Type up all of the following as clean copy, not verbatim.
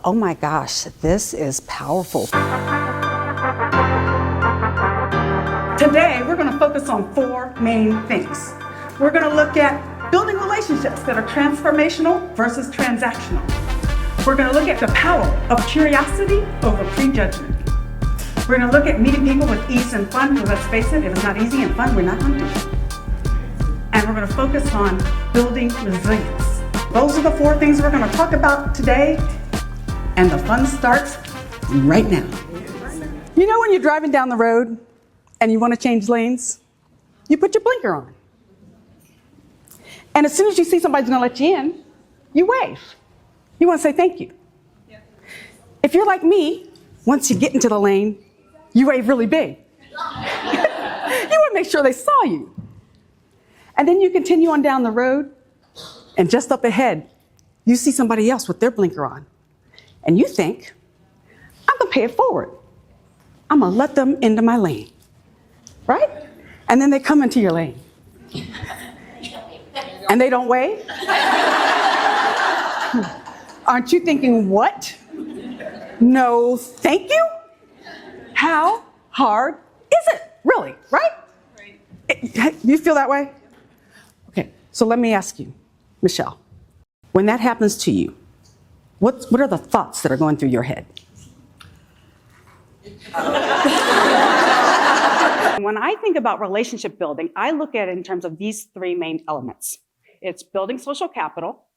Oh my gosh, this is powerful. Today, we're going to focus on 4 main things. We're going to look at building relationships that are transformational versus transactional. We're going to look at the power of curiosity over prejudgment. We're going to look at meeting people with ease and fun, because let's face it, if it's not easy and fun, we're not going to do it. And we're going to focus on building resilience. Those are the 4 things we're going to talk about today, and the fun starts right now. You know when you're driving down the road and you want to change lanes? You put your blinker on. And as soon as you see somebody's going to let you in, you wave. You want to say thank you. Yeah. If you're like me, once you get into the lane, you wave really big. You want to make sure they saw you. And then you continue on down the road, and just up ahead, you see somebody else with their blinker on. And you think, I'm going to pay it forward. I'm going to let them into my lane. Right? And then they come into your lane. And they don't wave? Aren't you thinking, what? No, thank you? How hard is it? Really, right? You feel that way? Okay, so let me ask you, Michelle, when that happens to you, what are the thoughts that are going through your head? When I think about relationship building, I look at it in terms of these 3 main elements. It's building social capital,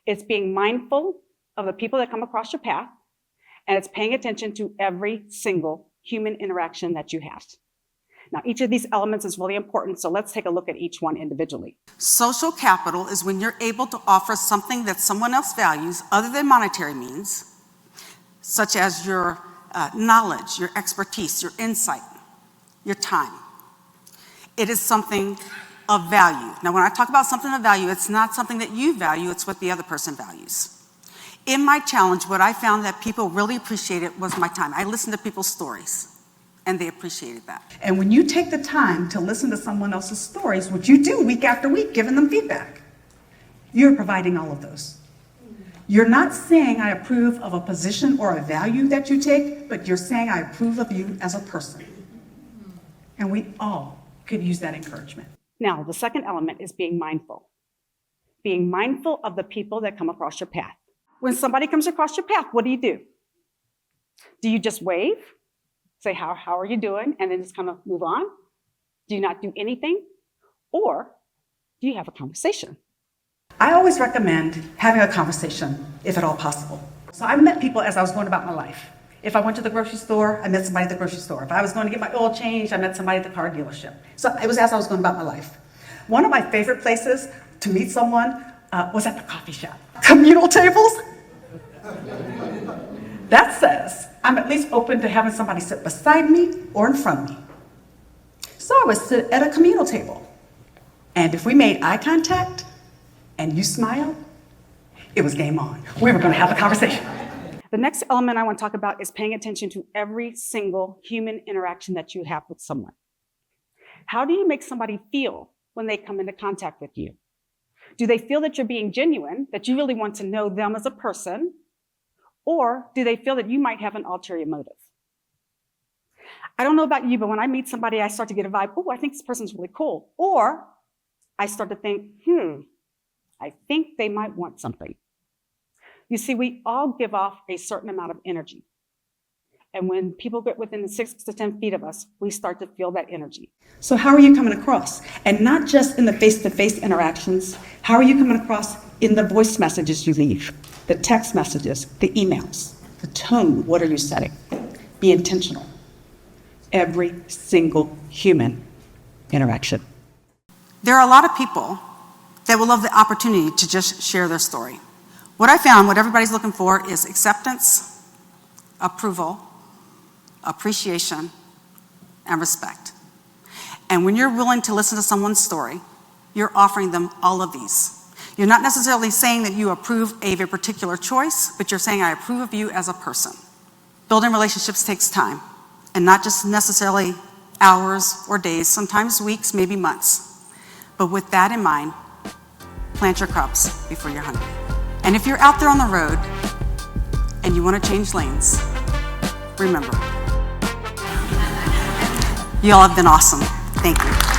it's being mindful of the people that come across your path, and it's paying attention to every single human interaction that you have. Now, each of these elements is really important, so let's take a look at each one individually. Social capital is when you're able to offer something that someone else values other than monetary means, such as your knowledge, your expertise, your insight, your time. It is something of value. Now, when I talk about something of value, it's not something that you value, it's what the other person values. In my challenge, what I found that people really appreciated was my time. I listened to people's stories, and they appreciated that. And when you take the time to listen to someone else's stories, which you do week after week, giving them feedback, you're providing all of those. You're not saying I approve of a position or a value that you take, but you're saying I approve of you as a person. And we all could use that encouragement. Now, the second element is being mindful. Being mindful of the people that come across your path. When somebody comes across your path, what do? Do you just wave? Say, how are you doing? And then just kind of move on? Do you not do anything? Or do you have a conversation? I always recommend having a conversation, if at all possible. So I met people as I was going about my life. If I went to the grocery store, I met somebody at the grocery store. If I was going to get my oil changed, I met somebody at the car dealership. So it was as I was going about my life. One of my favorite places to meet someone was at the coffee shop. Communal tables? That says I'm at least open to having somebody sit beside me or in front of me. So I would sit at a communal table. And if we made eye contact and you smiled, it was game on. We were going to have a conversation. The next element I want to talk about is paying attention to every single human interaction that you have with someone. How do you make somebody feel when they come into contact with you? Do they feel that you're being genuine, that you really want to know them as a person? Or do they feel that you might have an ulterior motive? I don't know about you, but when I meet somebody, I start to get a vibe, oh, I think this person's really cool. Or I start to think, I think they might want something. You see, we all give off a certain amount of energy. And when people get within 6 to 10 feet of us, we start to feel that energy. So how are you coming across? And not just in the face-to-face interactions, how are you coming across in the voice messages you leave, the text messages, the emails, the tone, what are you setting? Be intentional. Every single human interaction. There are a lot of people that will love the opportunity to just share their story. What I found, what everybody's looking for is acceptance, approval, appreciation, and respect. And when you're willing to listen to someone's story, you're offering them all of these. You're not necessarily saying that you approve of a particular choice, but you're saying I approve of you as a person. Building relationships takes time, and not just necessarily hours or days, sometimes weeks, maybe months. But with that in mind, plant your crops before you're hungry. And if you're out there on the road and you want to change lanes, remember, you all have been awesome. Thank you.